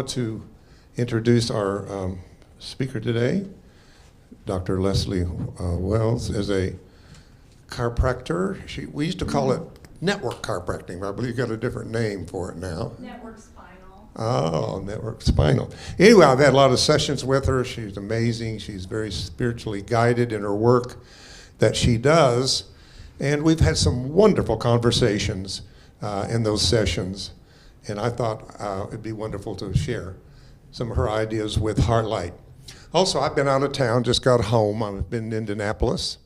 want to introduce our speaker today. Dr. Leslie Wells is a chiropractor. We used to call it network chiropractic, but I believe you got a different name for it now. Network spinal. Oh, network spinal. Anyway, I've had a lot of sessions with her. She's amazing. She's very spiritually guided in her work that she does. And we've had some wonderful conversations in those sessions. And I thought it'd be wonderful to share some of her ideas with HeartLight. Also, I've been out of town, just got home. I've been in Indianapolis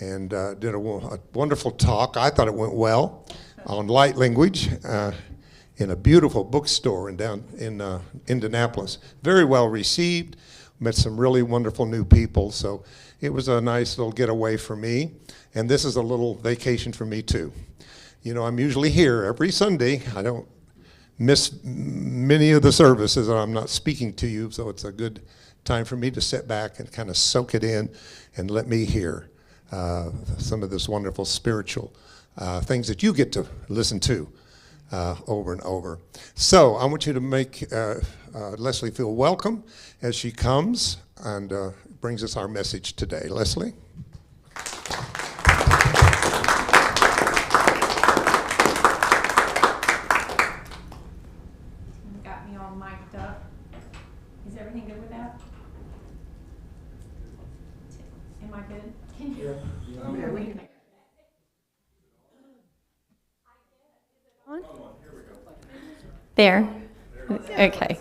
and did a wonderful talk. I thought it went well on light language in a beautiful bookstore down in Indianapolis. Very well received. Met some really wonderful new people. So it was a nice little getaway for me. And this is a little vacation for me too. You know, I'm usually here every Sunday. I don't miss many of the services, and I'm not speaking to you, so it's a good time for me to sit back and kind of soak it in and let me hear some of this wonderful spiritual things that you get to listen to over and over. So I want you to make Leslie feel welcome as she comes and brings us our message today. Leslie? There. Okay.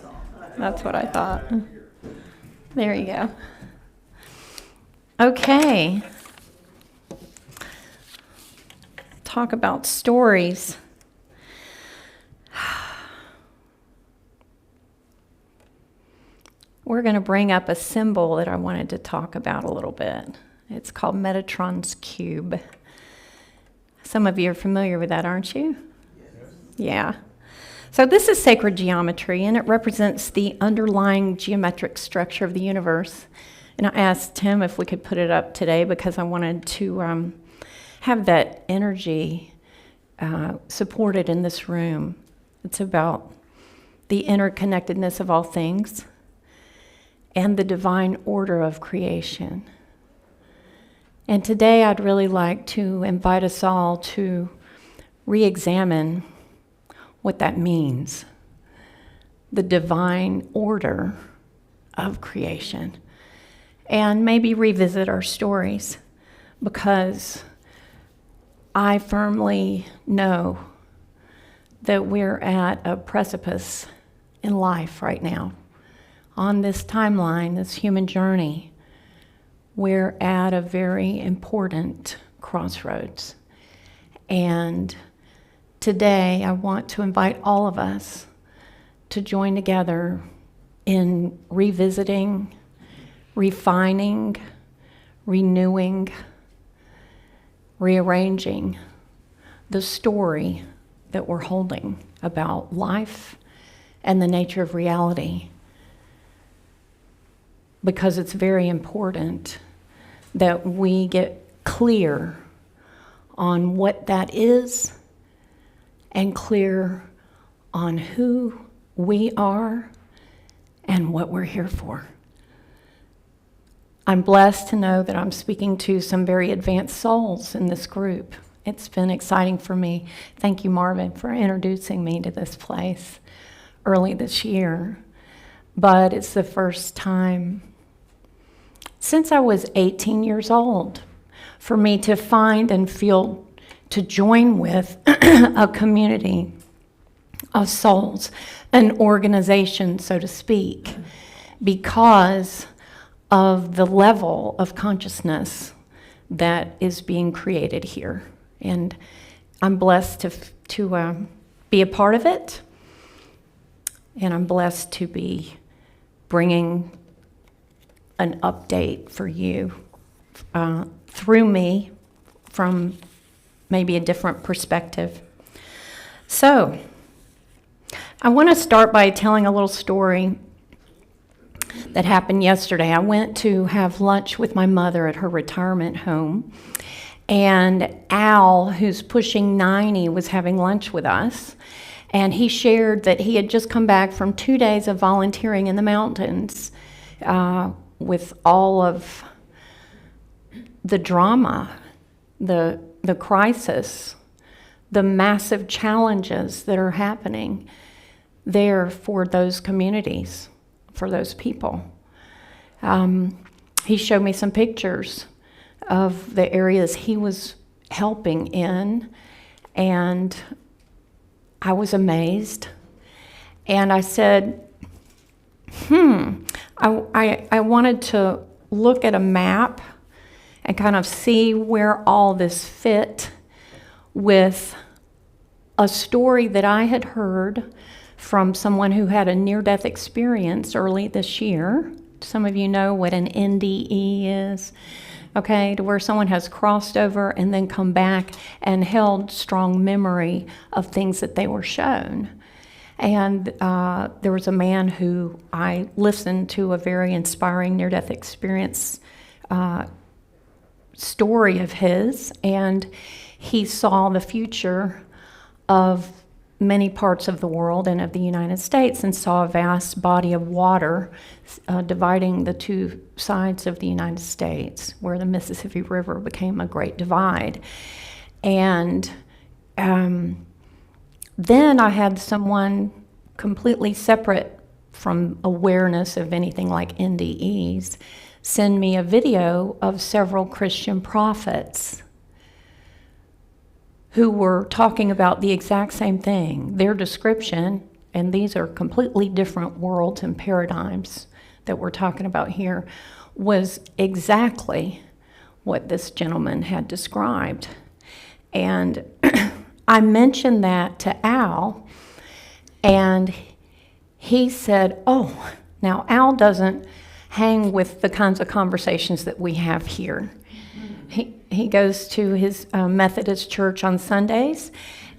That's what I thought. There you go. Okay. Talk about stories. We're going to bring up a symbol that I wanted to talk about a little bit. It's called Metatron's cube. Some of you are familiar with that, aren't you? Yes. Yeah. So this is sacred geometry, and it represents the underlying geometric structure of the universe. And I asked Tim if we could put it up today because I wanted to have that energy supported in this room. It's about the interconnectedness of all things and the divine order of creation. And today I'd really like to invite us all to re-examine what that means, the divine order of creation, and maybe revisit our stories, because I firmly know that we're at a precipice in life right now. On this timeline, this human journey, we're at a very important crossroads. And today, I want to invite all of us to join together in revisiting, refining, renewing, rearranging the story that we're holding about life and the nature of reality. Because it's very important that we get clear on what that is and clear on who we are and what we're here for. I'm blessed to know that I'm speaking to some very advanced souls in this group. It's been exciting for me. Thank you, Marvin, for introducing me to this place early this year. But it's the first time since I was 18 years old for me to find and feel to join with a community of souls, an organization, so to speak, because of the level of consciousness that is being created here. And I'm blessed to be a part of it, and I'm blessed to be bringing an update for you through me from maybe a different perspective. So, I want to start by telling a little story that happened yesterday. I went to have lunch with my mother at her retirement home, and Al, who's pushing 90, was having lunch with us. And he shared that he had just come back from 2 days of volunteering in the mountains with all of the drama, the crisis, the massive challenges that are happening there for those communities, for those people. He showed me some pictures of the areas he was helping in, and I was amazed. And I said, I wanted to look at a map and kind of see where all this fit with a story that I had heard from someone who had a near-death experience early this year. Some of you know what an NDE is, okay, to where someone has crossed over and then come back and held strong memory of things that they were shown. And there was a man who I listened to a very inspiring near-death experience story of his, and he saw the future of many parts of the world and of the United States, and saw a vast body of water dividing the two sides of the United States, where the Mississippi River became a great divide. And then I had someone completely separate from awareness of anything like NDEs send me a video of several Christian prophets who were talking about the exact same thing. Their description, and these are completely different worlds and paradigms that we're talking about here, was exactly what this gentleman had described. And I mentioned that to Al, and he said, oh, now Al doesn't hang with the kinds of conversations that we have here. He goes to his Methodist church on Sundays,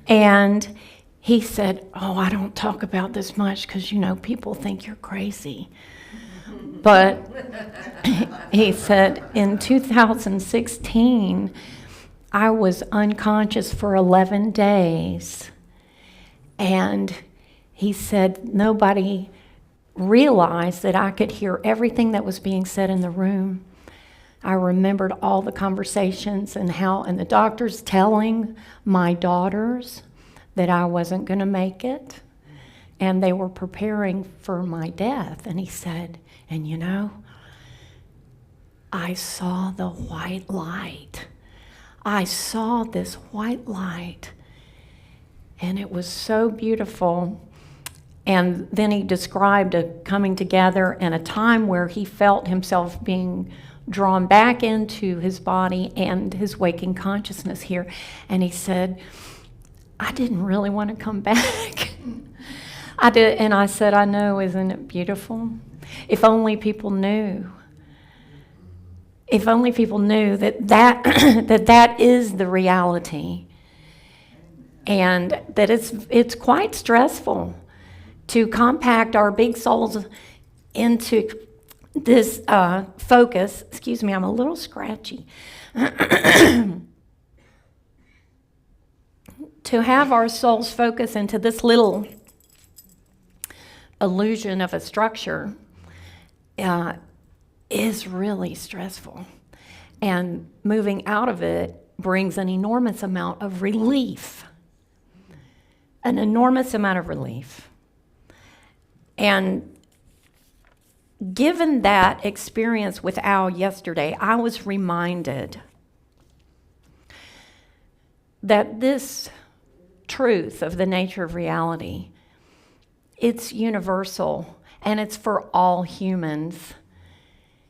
and he said, oh, I don't talk about this much because, people think you're crazy. But he said, in 2016, I was unconscious for 11 days. And he said, nobody realized that I could hear everything that was being said in the room. I remembered all the conversations and the doctors telling my daughters that I wasn't going to make it, and they were preparing for my death. And he said, and I saw the white light. I saw this white light, and it was so beautiful. And then he described a coming together and a time where he felt himself being drawn back into his body and his waking consciousness here. And he said, I didn't really want to come back. I did, and I said, I know, isn't it beautiful? If only people knew. If only people knew that is the reality. And that it's quite stressful to compact our big souls into this focus. Excuse me, I'm a little scratchy. To have our souls focus into this little illusion of a structure is really stressful. And moving out of it brings an enormous amount of relief. An enormous amount of relief. And given that experience with Al yesterday, I was reminded that this truth of the nature of reality, it's universal, and it's for all humans.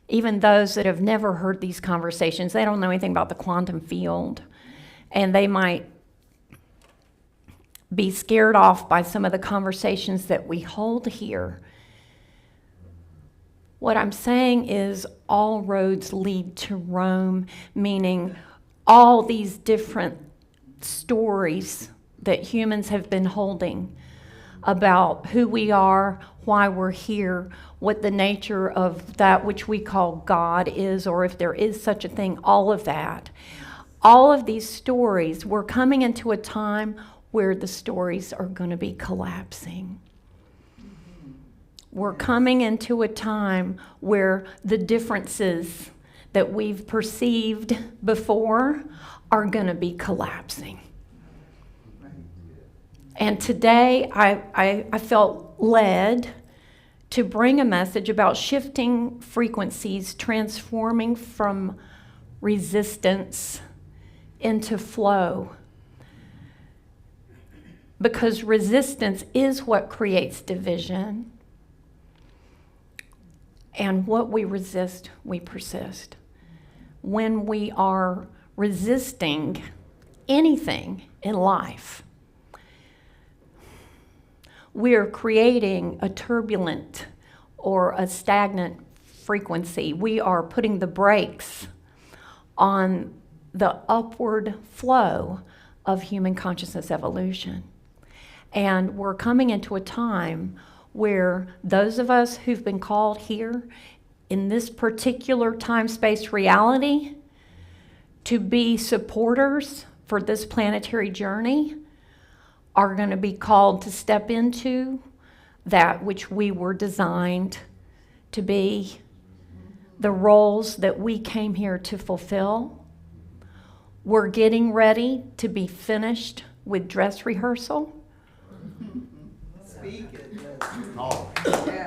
Even those that have never heard these conversations, they don't know anything about the quantum field, and they might be scared off by some of the conversations that we hold here. What I'm saying is all roads lead to Rome, meaning all these different stories that humans have been holding about who we are, why we're here, what the nature of that which we call God is, or if there is such a thing, all of that. All of these stories, we're coming into a time where the stories are going to be collapsing. We're coming into a time where the differences that we've perceived before are going to be collapsing. And today I felt led to bring a message about shifting frequencies, transforming from resistance into flow. Because resistance is what creates division. And what we resist, we persist. When we are resisting anything in life, we are creating a turbulent or a stagnant frequency. We are putting the brakes on the upward flow of human consciousness evolution. And we're coming into a time where those of us who've been called here in this particular time-space reality to be supporters for this planetary journey are going to be called to step into that which we were designed to be, the roles that we came here to fulfill. We're getting ready to be finished with dress rehearsal.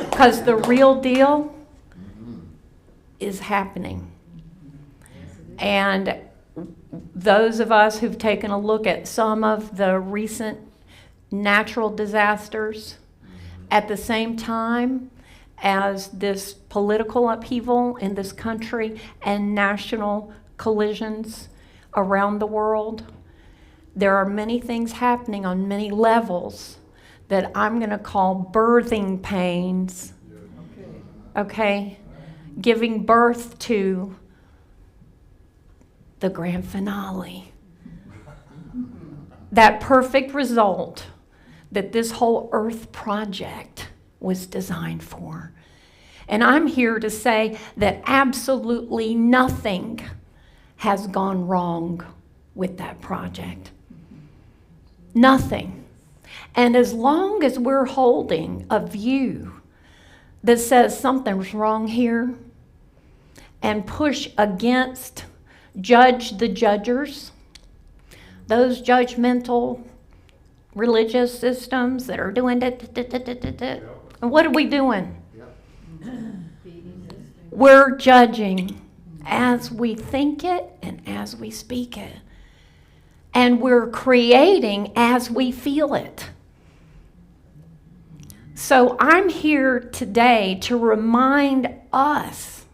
Because the real deal is happening. And those of us who've taken a look at some of the recent natural disasters at the same time as this political upheaval in this country and national collisions around the world, there are many things happening on many levels that I'm going to call birthing pains. Okay? Giving birth to the grand finale. That perfect result that this whole Earth project was designed for. And I'm here to say that absolutely nothing has gone wrong with that project. Nothing. And as long as we're holding a view that says something's wrong here and push against, judge the judgers, those judgmental religious systems that are doing and what are we doing? We're judging as we think it and as we speak it. And we're creating as we feel it. So I'm here today to remind us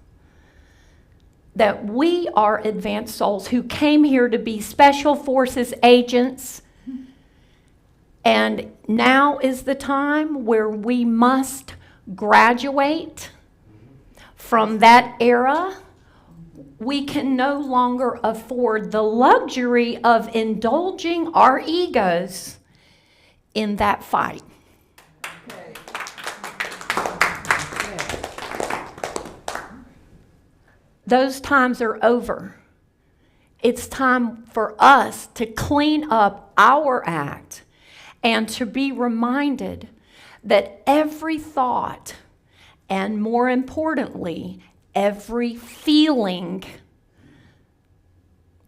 that we are advanced souls who came here to be special forces agents. And now is the time where we must graduate from that era. We can no longer afford the luxury of indulging our egos in that fight. Those times are over. It's time for us to clean up our act and to be reminded that every thought, and more importantly, every feeling,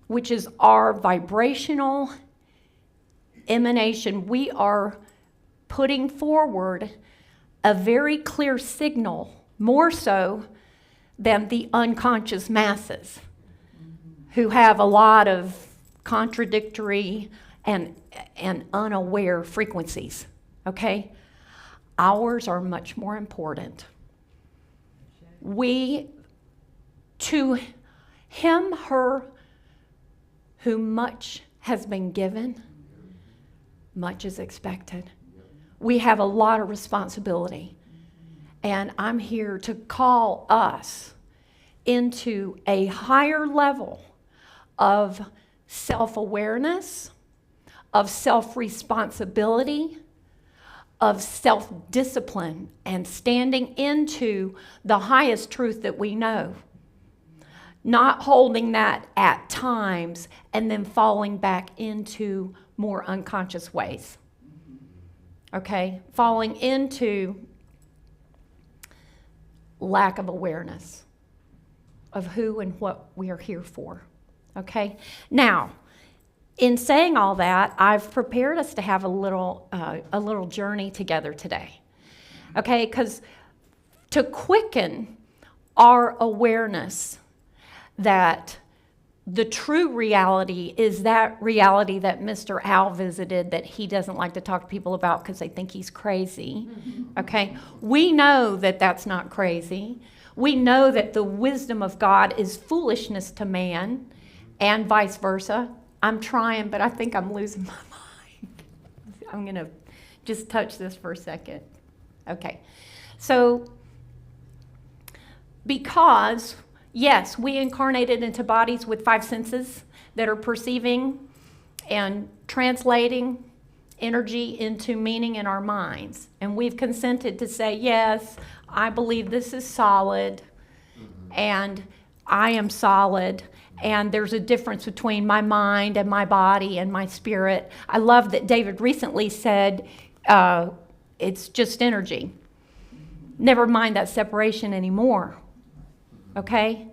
which is our vibrational emanation, we are putting forward a very clear signal, more so than the unconscious masses who have a lot of contradictory and unaware frequencies, okay? Ours are much more important. To him, her, whom much has been given, much is expected. We have a lot of responsibility. And I'm here to call us into a higher level of self-awareness, of self-responsibility, of self-discipline, and standing into the highest truth that we know. Not holding that at times and then falling back into more unconscious ways. Okay? Falling into lack of awareness of who and what we are here for. Okay? Now, in saying all that, I've prepared us to have a little journey together today. Okay? Because to quicken our awareness that the true reality is that reality that Mr. Al visited that he doesn't like to talk to people about because they think he's crazy. Okay? We know that that's not crazy. We know that the wisdom of God is foolishness to man and vice versa. I'm trying, but I think I'm losing my mind. I'm going to just touch this for a second. Okay. So, because, yes, we incarnated into bodies with 5 senses that are perceiving and translating energy into meaning in our minds. And we've consented to say, yes, I believe this is solid, and I am solid, and there's a difference between my mind and my body and my spirit. I love that David recently said it's just energy. Never mind that separation anymore. Okay?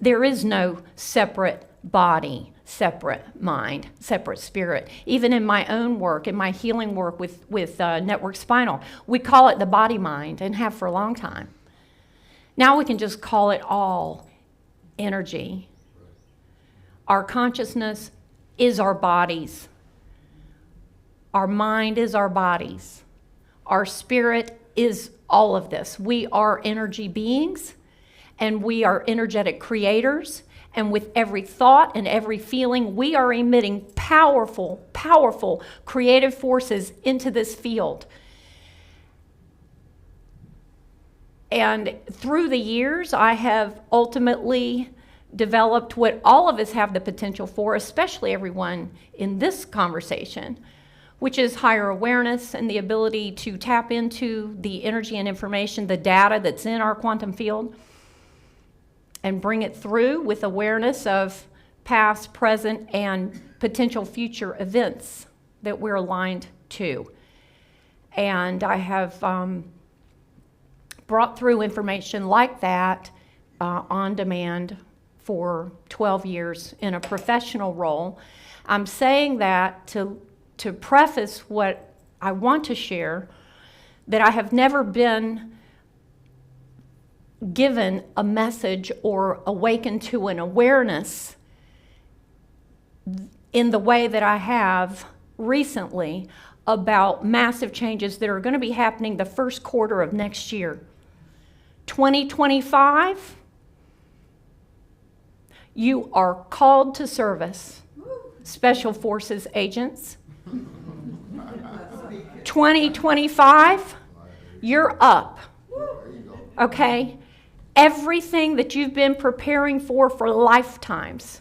There is no separate body, separate mind, separate spirit. Even in my own work, in my healing work with Network Spinal, we call it the body mind and have for a long time. Now we can just call it all energy. Our consciousness is our bodies. Our mind is our bodies. Our spirit is all of this. We are energy beings, and we are energetic creators. And with every thought and every feeling, we are emitting powerful, powerful creative forces into this field. And through the years, I have ultimately developed what all of us have the potential for, especially everyone in this conversation, which is higher awareness and the ability to tap into the energy and information, the data that's in our quantum field, and bring it through with awareness of past, present, and potential future events that we're aligned to. And I have brought through information like that on demand for 12 years in a professional role. I'm saying that to preface what I want to share, that I have never been given a message or awakened to an awareness in the way that I have recently about massive changes that are going to be happening the first quarter of next year. 2025, you are called to service, Special Forces agents. 2025, you're up. Okay? Everything that you've been preparing for lifetimes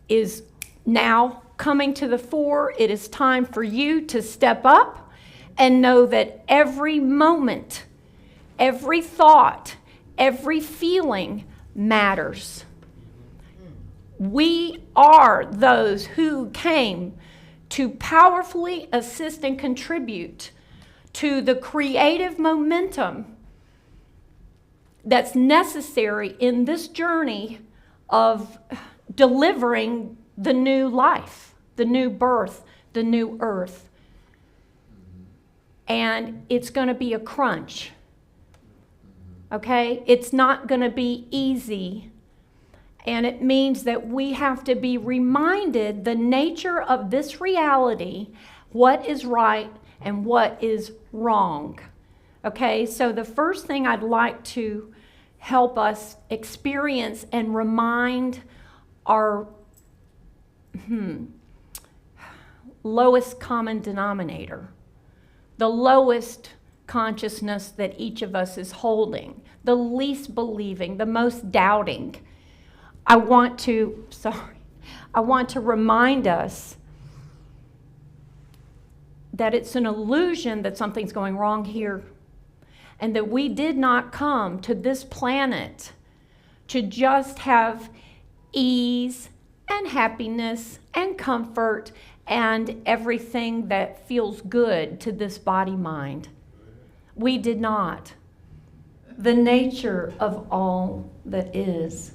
is now coming to the fore. It is time for you to step up and know that every moment, every thought, every feeling matters. We are those who came to powerfully assist and contribute to the creative momentum that's necessary in this journey of delivering the new life, the new birth, the new earth. And it's going to be a crunch. Okay? It's not going to be easy. And it means that we have to be reminded the nature of this reality, what is right and what is wrong. Okay? So the first thing I'd like to help us experience and remind our lowest common denominator, the lowest consciousness that each of us is holding, the least believing, the most doubting. I want to remind us that it's an illusion that something's going wrong here, and that we did not come to this planet to just have ease and happiness and comfort and everything that feels good to this body mind. We did not. The nature of all that is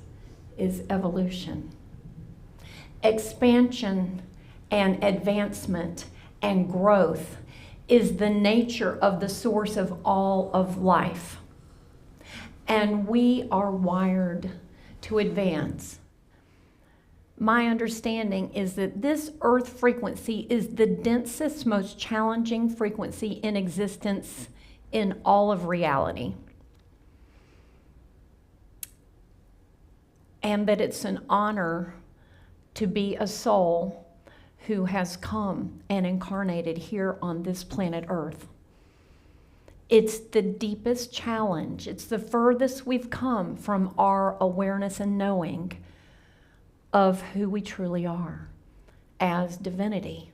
evolution. Expansion and advancement and growth is the nature of the source of all of life. And we are wired to advance. My understanding is that this earth frequency is the densest, most challenging frequency in existence in all of reality. And that it's an honor to be a soul who has come and incarnated here on this planet Earth. It's the deepest challenge. It's the furthest we've come from our awareness and knowing of who we truly are as divinity.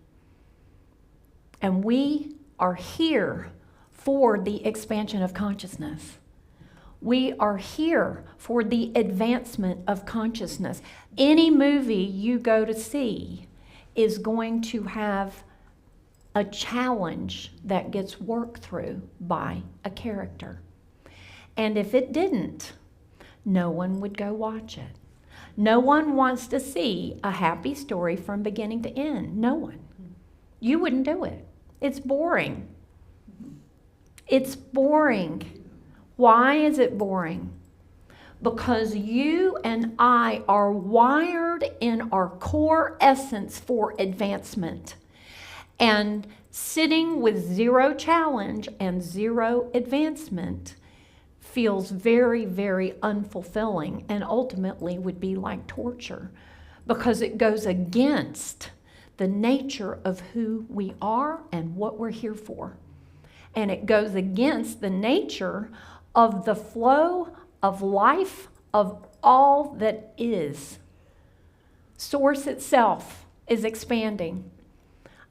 And we are here for the expansion of consciousness. We are here for the advancement of consciousness. Any movie you go to see is going to have a challenge that gets worked through by a character. And if it didn't, no one would go watch it. No one wants to see a happy story from beginning to end. No one. You wouldn't do it. It's boring. It's boring. Why is it boring? Because you and I are wired in our core essence for advancement. And sitting with zero challenge and zero advancement feels very, very unfulfilling and ultimately would be like torture because it goes against the nature of who we are and what we're here for. And it goes against the nature of the flow of life of all that is. Source itself is expanding.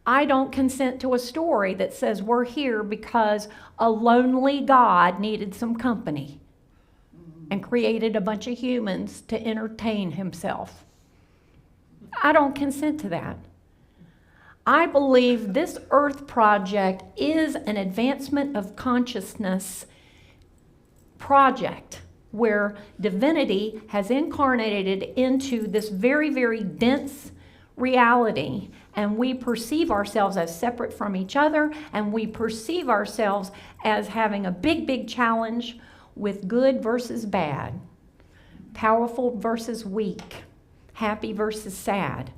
I don't consent to a story that says we're here because a lonely God needed some company and created a bunch of humans to entertain himself. I don't consent to that. I believe this Earth project is an advancement of consciousness project where divinity has incarnated into this very, very dense reality, and we perceive ourselves as separate from each other, and we perceive ourselves as having a big, big challenge with good versus bad, powerful versus weak, happy versus sad.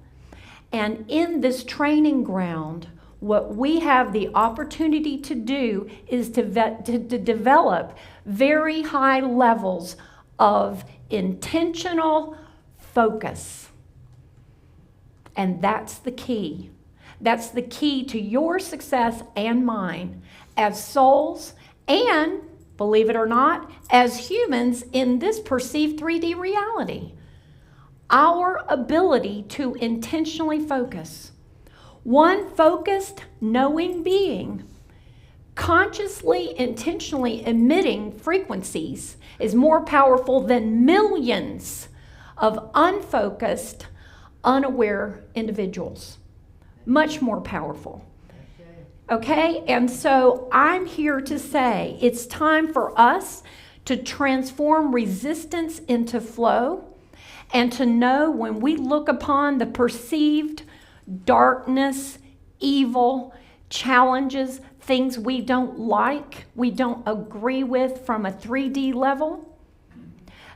And in this training ground, what we have the opportunity to do is to develop very high levels of intentional focus. And that's the key. That's the key to your success and mine as souls and, believe it or not, as humans in this perceived 3D reality. Our ability to intentionally focus. One focused, knowing being, consciously, intentionally emitting frequencies is more powerful than millions of unfocused, unaware individuals. Much more powerful. Okay? And so I'm here to say it's time for us to transform resistance into flow and to know when we look upon the perceived darkness, evil, challenges, things we don't like, we don't agree with from a 3D level,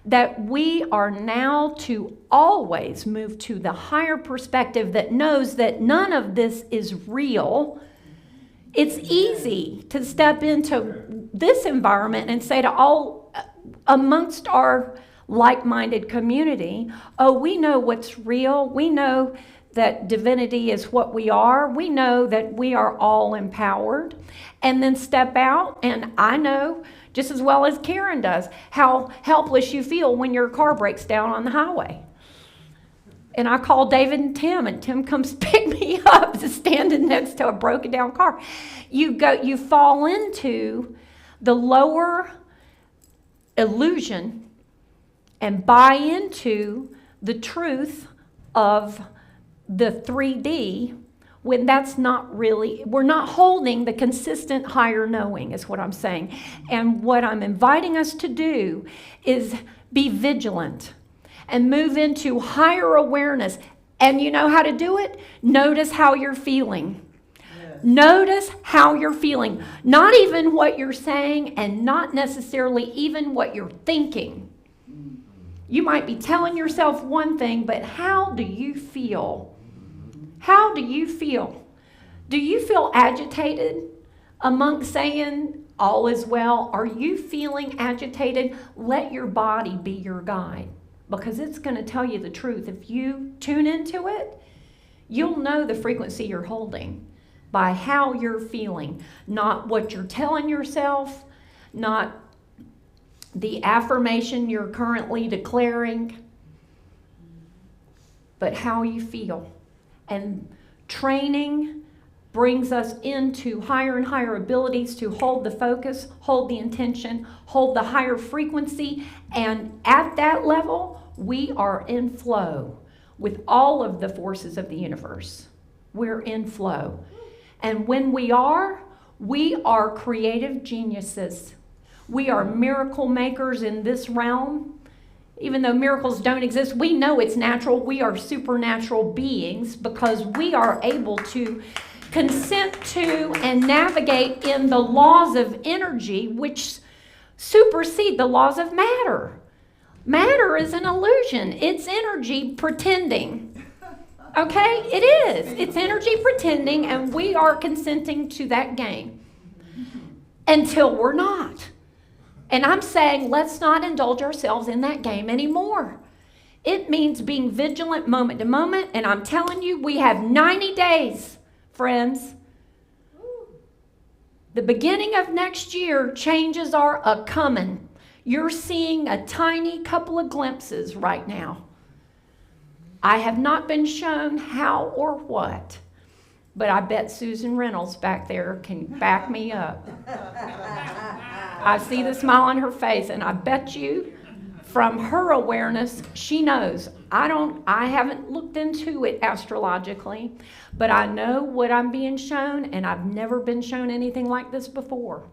that we are now to always move to the higher perspective that knows that none of this is real. It's easy to step into this environment and say to all amongst our like-minded community, oh, we know what's real. We know that divinity is what we are. We know that we are all empowered. And then step out, and I know just as well as Karen does how helpless you feel when your car breaks down on the highway. And I call David and Tim comes pick me up standing next to a broken down car. You fall into the lower illusion and buy into the truth of the 3D when that's not really, we're not holding the consistent higher knowing is what I'm saying. And what I'm inviting us to do is be vigilant and move into higher awareness. And you know how to do it? Notice how you're feeling. Yes. Notice how you're feeling. Not even what you're saying and not necessarily even what you're thinking. You might be telling yourself one thing, but how do you feel? How do you feel? Do you feel agitated amongst saying all is well? Are you feeling agitated? Let your body be your guide, because it's going to tell you the truth. If you tune into it, you'll know the frequency you're holding by how you're feeling, not what you're telling yourself, not the affirmation you're currently declaring, but how you feel. And training brings us into higher and higher abilities to hold the focus, hold the intention, hold the higher frequency. And at that level, we are in flow with all of the forces of the universe. We're in flow. And when we are creative geniuses. We are miracle makers in this realm. Even though miracles don't exist, we know it's natural. We are supernatural beings because we are able to consent to and navigate in the laws of energy which supersede the laws of matter. Matter is an illusion. It's energy pretending. Okay? It is. It's energy pretending, and we are consenting to that game until we're not. And I'm saying let's not indulge ourselves in that game anymore. It means being vigilant moment to moment, and I'm telling you, we have 90 days, friends. The beginning of next year, changes are a-coming. You're seeing a tiny couple of glimpses right now. I have not been shown how or what, but I bet Susan Reynolds back there can back me up. I see the smile on her face, and I bet you from her awareness, she knows. I haven't looked into it astrologically, but I know what I'm being shown, and I've never been shown anything like this before.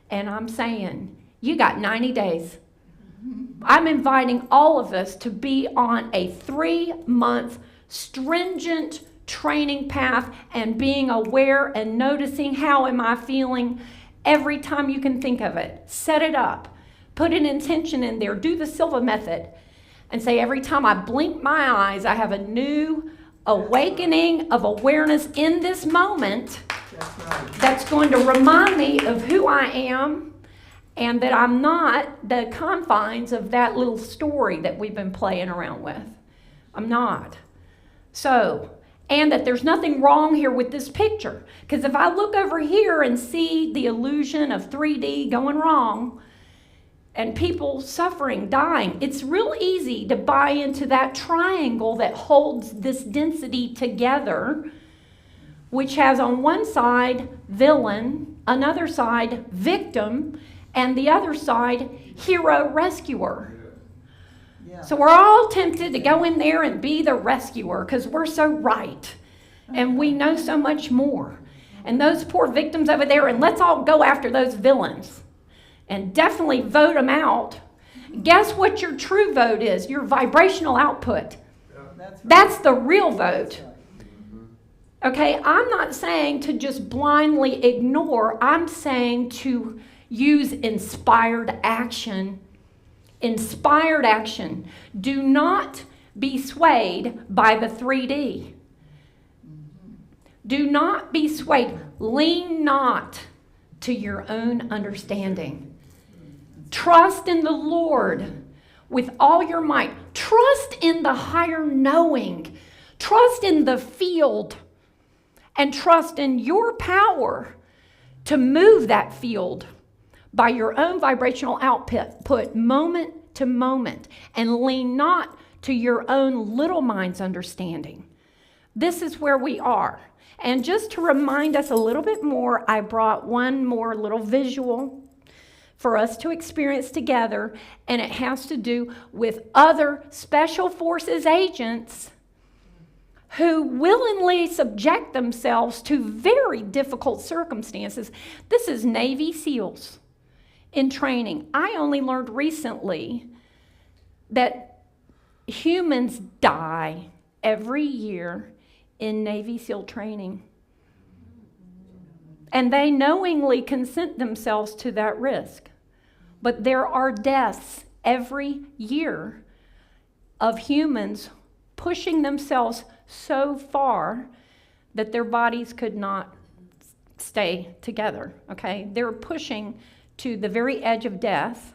And I'm saying, you got 90 days. I'm inviting all of us to be on a 3-month stringent training path and being aware and noticing how am I feeling every time you can think of it. Set it up. Put an intention in there. Do the Silva method and say every time I blink my eyes, I have a new awakening of awareness in this moment that's going to remind me of who I am and that I'm not the confines of that little story that we've been playing around with. I'm not. So, and that there's nothing wrong here with this picture. Because if I look over here and see the illusion of 3D going wrong and people suffering, dying, it's real easy to buy into that triangle that holds this density together, which has on one side villain, another side victim, and the other side hero rescuer. So we're all tempted to go in there and be the rescuer because we're so right and we know so much more. And those poor victims over there, and let's all go after those villains and definitely vote them out. Guess what your true vote is? Your vibrational output. That's the real vote. Okay, I'm not saying to just blindly ignore. I'm saying to use inspired action. Inspired action. Do not be swayed by the 3D. Do not be swayed. Lean not to your own understanding. Trust in the Lord with all your might. Trust in the higher knowing. Trust in the field. And trust in your power to move that field by your own vibrational output moment to moment, and lean not to your own little mind's understanding. This is where we are. And just to remind us a little bit more, I brought one more little visual for us to experience together, and it has to do with other special forces agents who willingly subject themselves to very difficult circumstances. This is Navy SEALs in training. I only learned recently that humans die every year in Navy SEAL training. And they knowingly consent themselves to that risk. But there are deaths every year of humans pushing themselves so far that their bodies could not stay together, okay? They're pushing to the very edge of death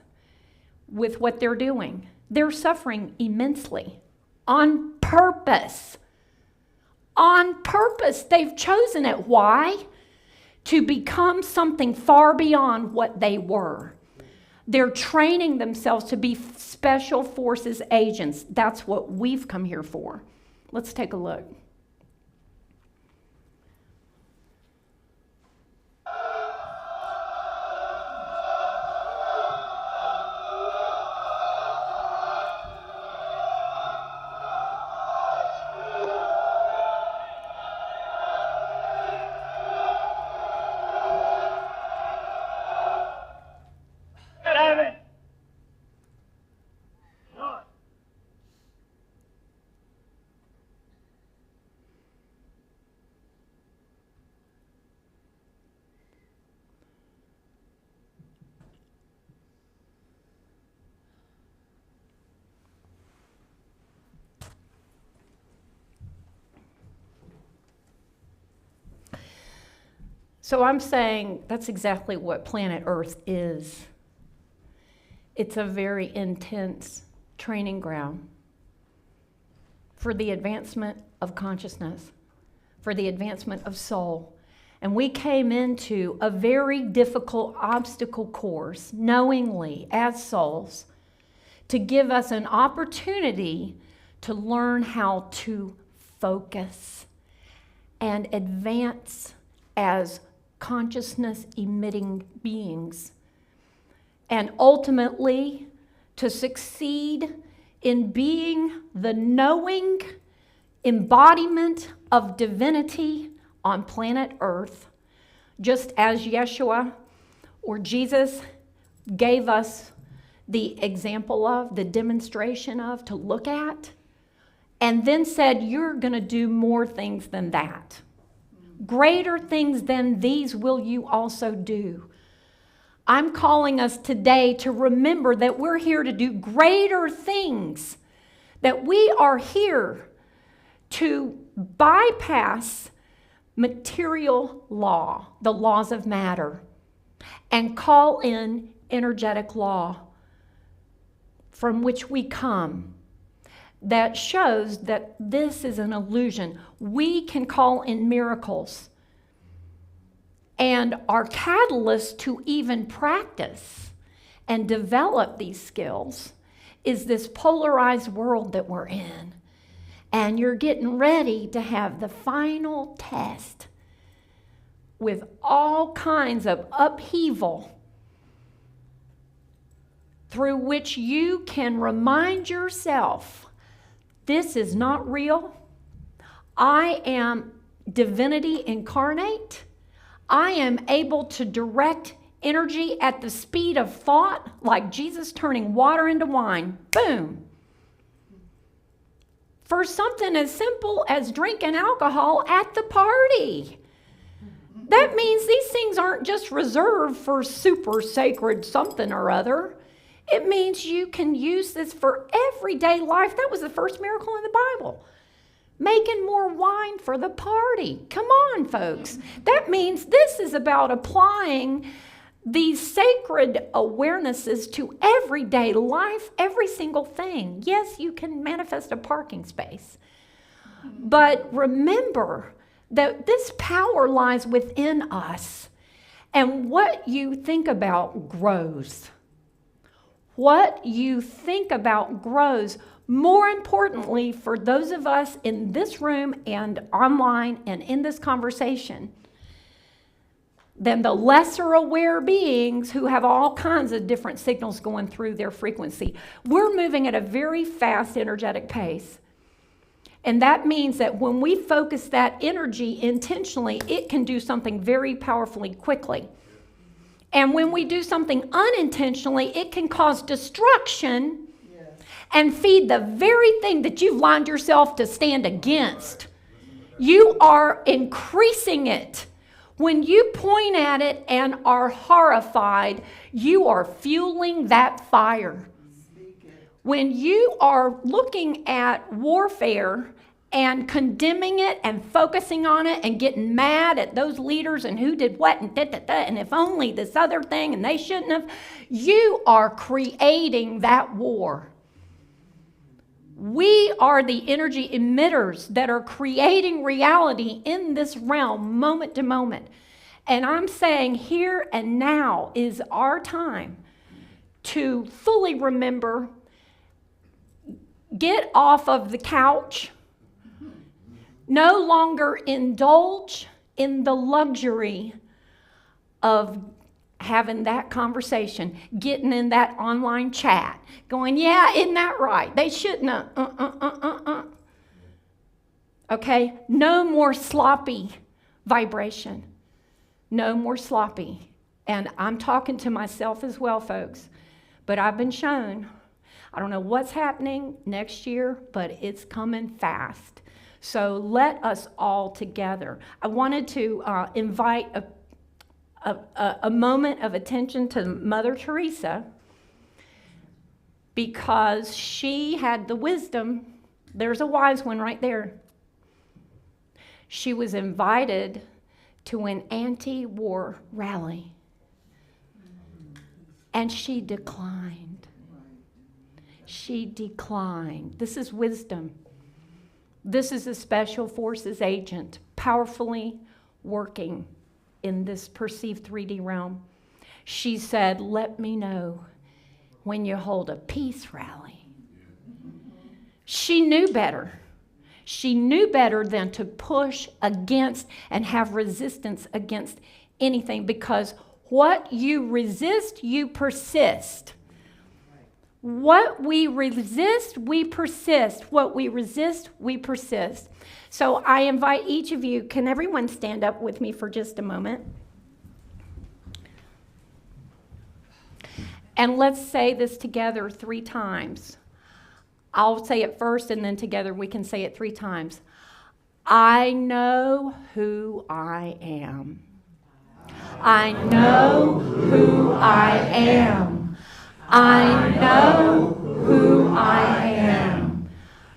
with what they're doing. They're suffering immensely on purpose. On purpose. They've chosen it. Why? To become something far beyond what they were. They're training themselves to be special forces agents. That's what we've come here for. Let's take a look. So I'm saying that's exactly what planet Earth is. It's a very intense training ground for the advancement of consciousness, for the advancement of soul. And we came into a very difficult obstacle course, knowingly, as souls, to give us an opportunity to learn how to focus and advance as consciousness-emitting beings, and ultimately to succeed in being the knowing embodiment of divinity on planet Earth, just as Yeshua or Jesus gave us the example of, the demonstration of, to look at, and then said, you're going to do more things than that. Greater things than these will you also do. I'm calling us today to remember that we're here to do greater things, that we are here to bypass material law, the laws of matter, and call in energetic law from which we come, that shows that this is an illusion. We can call in miracles. And our catalyst to even practice and develop these skills is this polarized world that we're in. And you're getting ready to have the final test with all kinds of upheaval through which you can remind yourself, this is not real. I am divinity incarnate. I am able to direct energy at the speed of thought, like Jesus turning water into wine. Boom. For something as simple as drinking alcohol at the party. That means these things aren't just reserved for super sacred something or other. It means you can use this for everyday life. That was the first miracle in the Bible. Making more wine for the party. Come on, folks. That means this is about applying these sacred awarenesses to everyday life, every single thing. Yes, you can manifest a parking space. But remember that this power lies within us. And what you think about grows. What you think about grows. More importantly, for those of us in this room and online and in this conversation, than the lesser aware beings who have all kinds of different signals going through their frequency. We're moving at a very fast energetic pace. And that means that when we focus that energy intentionally, it can do something very powerfully quickly. And when we do something unintentionally, it can cause destruction and feed the very thing that you've lined yourself to stand against. You are increasing it. When you point at it and are horrified, you are fueling that fire. When you are looking at warfare and condemning it and focusing on it and getting mad at those leaders and who did what and and if only this other thing and they shouldn't have, you are creating that war. We are the energy emitters that are creating reality in this realm moment to moment. And I'm saying here and now is our time to fully remember, get off of the couch, no longer indulge in the luxury of having that conversation, getting in that online chat, going, yeah, isn't that right? They shouldn't have, Okay? No more sloppy vibration. No more sloppy. And I'm talking to myself as well, folks. But I've been shown, I don't know what's happening next year, but it's coming fast. So let us all together. I wanted to invite a moment of attention to Mother Teresa, because she had the wisdom. There's a wise one right there. She was invited to an anti-war rally, and she declined. She declined. This is wisdom. This is a special forces agent, powerfully working in this perceived 3D realm. She said, let me know when you hold a peace rally. She knew better. She knew better than to push against and have resistance against anything, because what you resist, you persist. What we resist, we persist. What we resist, we persist. So I invite each of you, can everyone stand up with me for just a moment? And let's say this together 3 times. I'll say it first, and then together we can say it 3 times. I know who I am. I know who I am. I know who I am.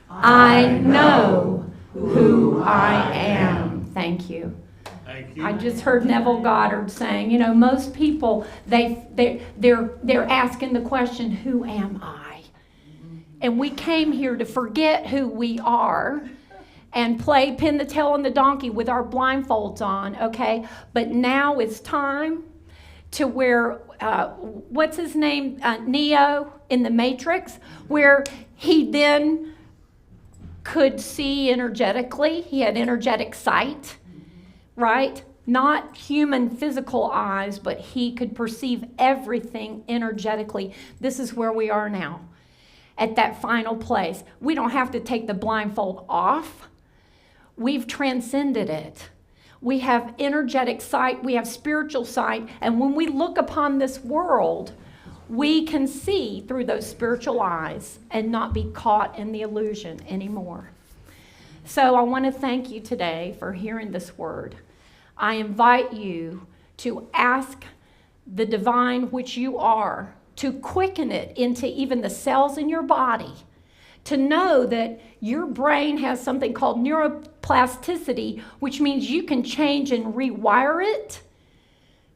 I know who I am. Thank you. Thank you. I just heard Neville Goddard saying, you know, most people, they're asking the question, who am I? And we came here to forget who we are and play pin the tail on the donkey with our blindfolds on, okay? But now it's time to where, what's his name, Neo in the Matrix, where he then could see energetically. He had energetic sight, right? Not human physical eyes, but he could perceive everything energetically. This is where we are now, at that final place. We don't have to take the blindfold off. We've transcended it. We have energetic sight, we have spiritual sight, and when we look upon this world, we can see through those spiritual eyes and not be caught in the illusion anymore. So I want to thank you today for hearing this word. I invite you to ask the divine, which you are, to quicken it into even the cells in your body, to know that your brain has something called neuroplasticity, which means you can change and rewire it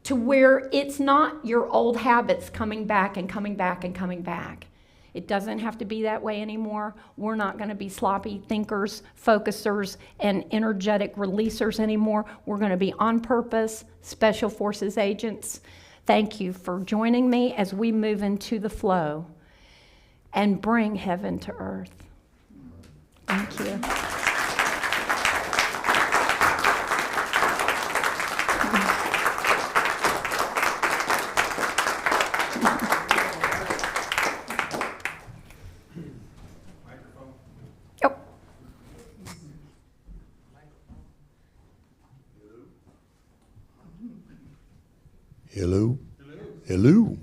to where it's not your old habits coming back and coming back and coming back. It doesn't have to be that way anymore. We're not going to be sloppy thinkers, focusers, and energetic releasers anymore. We're going to be on purpose, special forces agents. Thank you for joining me as we move into the flow and bring heaven to earth. Thank you. Hello? Hello?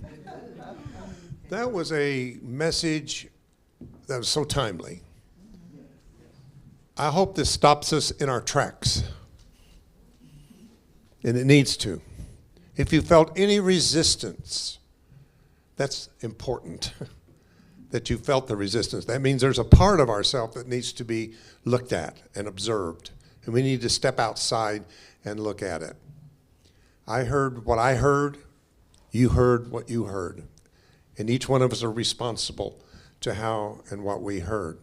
That was a message that was so timely. I hope this stops us in our tracks. And it needs to. If you felt any resistance, that's important, that you felt the resistance. That means there's a part of ourselves that needs to be looked at and observed. And we need to step outside and look at it. I heard what I heard. You heard what you heard. And each one of us are responsible to how and what we heard.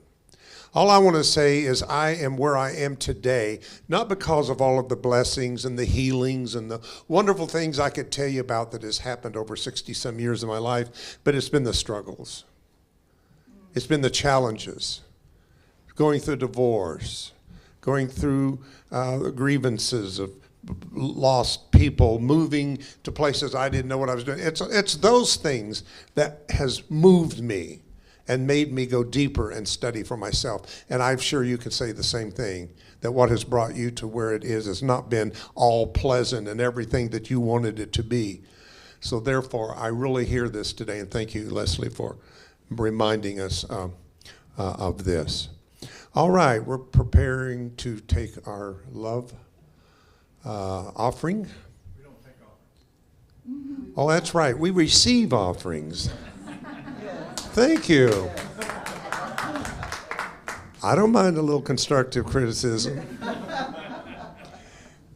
All I want to say is I am where I am today, not because of all of the blessings and the healings and the wonderful things I could tell you about that has happened over 60-some years of my life, but it's been the struggles. It's been the challenges, going through divorce, going through grievances of lost people, moving to places I didn't know what I was doing. It's those things that has moved me and made me go deeper and study for myself. And I'm sure you could say the same thing, that what has brought you to where it is has not been all pleasant and everything that you wanted it to be. So therefore, I really hear this today, and thank you, Leslie, for reminding us of this. All right, we're preparing to take our love offering. We don't take offerings. Oh, that's right, we receive offerings. Thank you. I don't mind a little constructive criticism.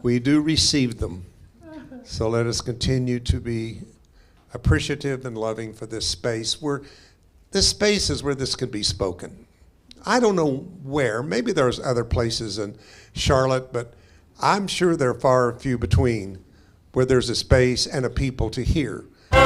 We do receive them. So let us continue to be appreciative and loving for this space. This space is where this can be spoken. I don't know where. Maybe there's other places in Charlotte, but I'm sure there are far and few between where there's a space and a people to hear. This